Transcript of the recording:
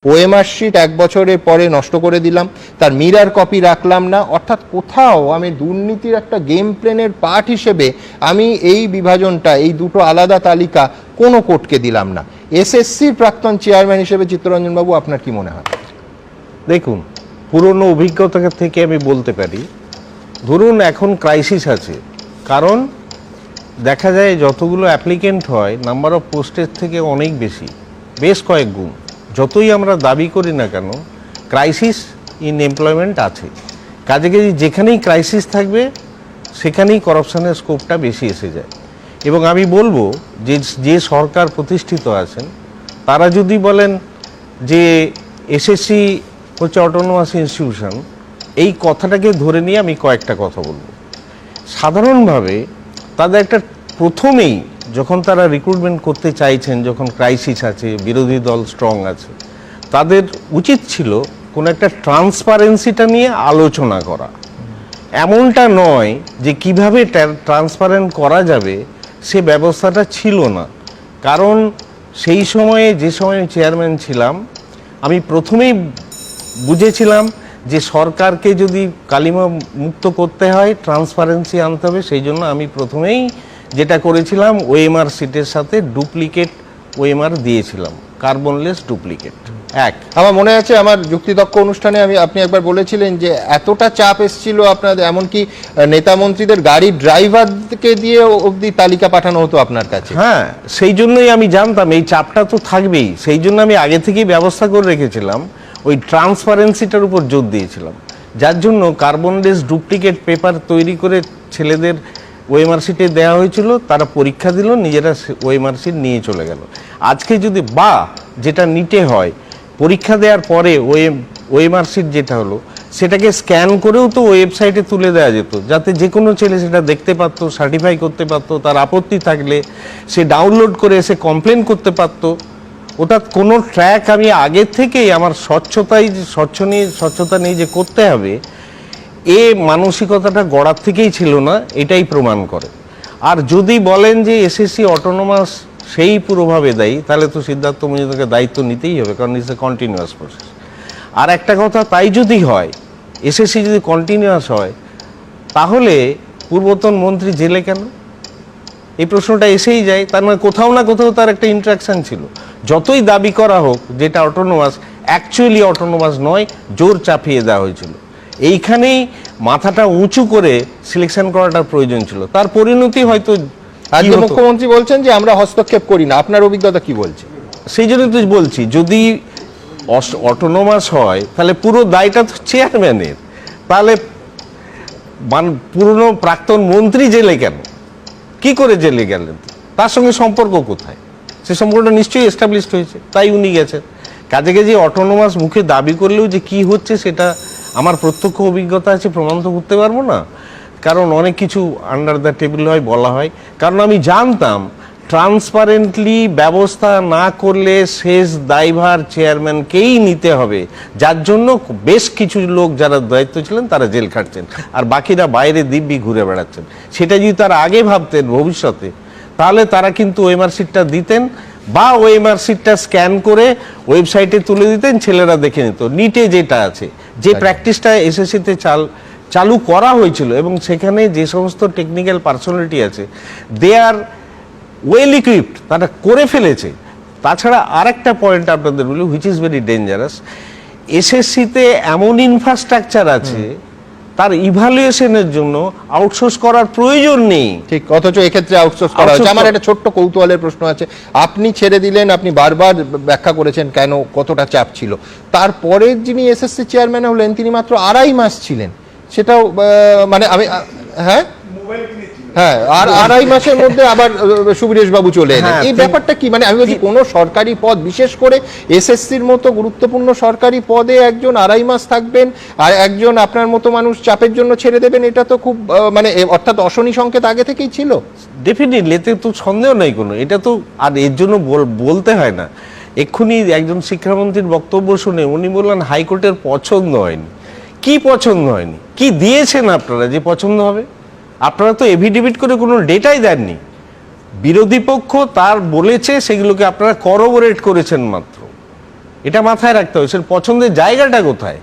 OMR sheet 1 বছরের পরে নষ্ট করে দিলাম, তার মিরর কপি রাখলাম না। অর্থাৎ কোথাও আমি দুর্নীতির একটা গেম প্ল্যানের পার্ট হিসেবে আমি এই বিভাজনটা, এই দুটো আলাদা তালিকা কোনো কোর্টকে দিলাম না। এসএসসির প্রাক্তন চেয়ারম্যান হিসেবে চিত্তরঞ্জন বাবু, আপনার কি মনে হয়? দেখুন, পুরনো অভিজ্ঞতা থেকে আমি বলতে পারি, ধরুন এখন ক্রাইসিস আছে, কারণ দেখা যায় যতগুলো অ্যাপ্লিকেন্ট হয় নাম্বার অফ পোস্টের থেকে অনেক বেশি, বেশ কয়েক গুণ। যতই আমরা দাবি করি না কেন, ক্রাইসিস ইন এমপ্লয়মেন্ট আছে। কাজে যেখানেই ক্রাইসিস থাকবে সেখানেই করাপশনের স্কোপটা বেশি এসে যায়। এবং আমি বলবো যে সরকার প্রতিষ্ঠিত আছেন তারা যদি বলেন যে এসএসসি হচ্ছে অটোনোমাস ইনস্টিটিউশন, এই কথাটাকে ধরে নিয়ে আমি কয়েকটা কথা বলবো। সাধারণভাবে তাদের একটা প্রথমেই যখন তারা রিক্রুটমেন্ট করতে চাইছেন, যখন ক্রাইসিস আছে, বিরোধী দল স্ট্রং আছে, তাদের উচিত ছিল কোনো একটা ট্রান্সপারেন্সিটা নিয়ে আলোচনা করা। এমনটা নয় যে কিভাবে ট্রান্সপারেন্ট করা যাবে সে ব্যবস্থাটা ছিল না। কারণ সেই সময়ে, যে সময়ে চেয়ারম্যান ছিলাম, আমি প্রথমেই বুঝেছিলাম যে সরকারকে যদি কালিমা মুক্ত করতে হয়, ট্রান্সপারেন্সি আনতে হবে। সেই জন্য আমি প্রথমেই যেটা করেছিলাম, ওএমআর সিটের সাথে ডুপ্লিকেট ওএমআর দিয়েছিলাম, কার্বনলেস ডুপ্লিকেট। আমার মনে আছে আমার যুক্তিতক্ক অনুষ্ঠানে আপনি একবার বলেছিলেন যে এতটা চাপ এসেছিল আপনাদের, এমনকি নেতা মন্ত্রীদের গাড়ির ড্রাইভারকে দিয়ে অবধি তালিকা পাঠানো হতো আপনার কাছে। হ্যাঁ, সেই জন্যই আমি জানতাম এই চাপটা তো থাকবেই, সেই জন্য আমি আগে থেকেই ব্যবস্থা করে রেখেছিলাম, ওই ট্রান্সপারেন্সিটার উপর জোর দিয়েছিলাম। যার জন্য কার্বনলেস ডুপ্লিকেট পেপার তৈরি করে ছেলেদের ওএমআর শিটে দেওয়া হয়েছিল, তারা পরীক্ষা দিল, নিজেরা ওএমআর শিট নিয়ে চলে গেল। আজকে যদি যেটা নিতে হয়, পরীক্ষা দেওয়ার পরে ওএমআর শিট যেটা হলো সেটাকে স্ক্যান করেও তো ওয়েবসাইটে তুলে দেওয়া যেত, যাতে যে কোনো ছেলে সেটা দেখতে পারতো, সার্টিফাই করতে পারতো, তার আপত্তি থাকলে সে ডাউনলোড করে এসে কমপ্লেন করতে পারতো। ওটা কোনো ট্র্যাক আমি আগে থেকেই আমার স্বচ্ছতা নেই যে করতে হবে, এ মানসিকতাটা গড়ার থেকেই ছিল না, এটাই প্রমাণ করে। আর যদি বলেন যে এসএসসি অটোনোমাস সেই পুরোভাবে দায়ী, তাহলে তো সিদ্ধার্থ মজুমদারকে দায়িত্ব নিতেই হবে, কারণ ইটস এ কন্টিনিউয়াস প্রসেস। আর একটা কথা, তাই যদি হয়, এসএসসি যদি কন্টিনিউয়াস হয়, তাহলে পূর্বতন মন্ত্রী জেলে কেন? এই প্রশ্নটা এসেই যায়। তার মানে কোথাও না কোথাও তার একটা ইন্টারাকশন ছিল। যতই দাবি করা হোক যেটা অটোনোমাস, অ্যাকচুয়ালি অটোনোমাস নয়, জোর চাপিয়ে দেওয়া হয়েছিল। এইখানেই মাথাটা উঁচু করে সিলেকশন করাটার প্রয়োজন ছিল। তার পরিণতি হয়তো আজকে মুখ্যমন্ত্রী বলছেন যে আমরা হস্তক্ষেপ করি না। আপনার অভিজ্ঞতা কি বলছে? সেই জন্য তো বলছি, যদি অটোনোমাস হয় তাহলে পুরো দায়টা তো চেয়ারম্যানের। তাহলে পুরনো প্রাক্তন মন্ত্রী জেলে কেন? কি করে জেলে গেলেন? তার সঙ্গে সম্পর্ক কোথায়? সে সম্পর্কটা নিশ্চয়ই এস্টাবলিশড হয়েছে, তাই উনি গেছেন। কাজে অটোনোমাস মুখে দাবি করলেও যে কি হচ্ছে সেটা আমার প্রত্যক্ষ অভিজ্ঞতা আছে, প্রমাণ তো করতে পারবো না, কারণ অনেক কিছু আন্ডার দ্য টেবিল হয়, বলা হয়। কারণ আমি জানতাম ট্রান্সপারেন্টলি ব্যবস্থা না করলে শেষ দায়ভার চেয়ারম্যানকেই নিতে হবে, যার জন্য বেশ কিছু লোক যারা দায়িত্ব ছিলেন তারা জেল খাটছেন, আর বাকিরা বাইরে দিব্যি ঘুরে বেড়াচ্ছেন। সেটা যদি তারা আগে ভাবতেন ভবিষ্যতে, তাহলে তারা কিন্তু ওএমআর শিটটা দিতেন, বা ওএমআর শিটটা স্ক্যান করে ওয়েবসাইটে তুলে দিতেন, ছেলেরা দেখে নিত। নিটে যেটা আছে, যে প্র্যাকটিসটা এসএসসিতে চালু করা হয়েছিল, এবং সেখানে যে সমস্ত টেকনিক্যাল পার্সোনালিটি আছে, দে আর ওয়েল ইকুইপড, তারা করে ফেলেছে। তাছাড়া আরেকটা পয়েন্ট আপনাদের বলি, হুইচ ইজ ভেরি ডেঞ্জারাস, এসএসসিতে এমন ইনফ্রাস্ট্রাকচার আছে, তার ইভালুয়েশনের জন্য আউটসোর্স করার প্রয়োজন নেই। ঠিক, অথচ এক্ষেত্রে আউটসোর্স করা হচ্ছে। আমার একটা ছোট্ট কৌতূহলের প্রশ্ন আছে। আপনি ছেড়ে দিলেন, আপনি বারবার ব্যাখ্যা করেছেন কেন, কতটা চাপ ছিল। তারপরে যিনি এসএসসি চেয়ারম্যান হলেন, তিনি মাত্র 2.5 মাস ছিলেন। সেটাও মানে আমি হ্যাঁ, আর 2.5 মাসের মধ্যে আবার সুবীরেশ বাবু চলে এলেন। এই ব্যাপারটা কি? মানে আমি বলছি, কোন সরকারি পদ, বিশেষ করে এসএসসির মতো গুরুত্বপূর্ণ সরকারি পদে একজন 2.5 মাস থাকবেন, আর একজন আপনার মতো মানুষ চাপের জন্য ছেড়ে দেবেন, এটা তো খুব মানে অর্থাৎ অশনি সংকেত আগে থেকেই ছিল। ডেফিনেটলি, এতে তো সন্দেহ নেই কোনো। এটা তো আর এর জন্য বলতে হয় না। এক্ষুনি একজন শিক্ষামন্ত্রীর বক্তব্য শুনে উনি বললেন হাইকোর্টের পছন্দ হয়নি। কি পছন্দ হয়নি? কি দিয়েছেন আপনারা যে পছন্দ হবে? আপনারা তো এফিডেভিট করে কোনো ডেটাই দেননি। বিরোধী পক্ষ তার বলেছে, সেগুলোকে আপনারা করোবোরেট করেছেন মাত্র। এটা মাথায় রাখতে হবে, সে পছন্দের জায়গাটা কোথায়।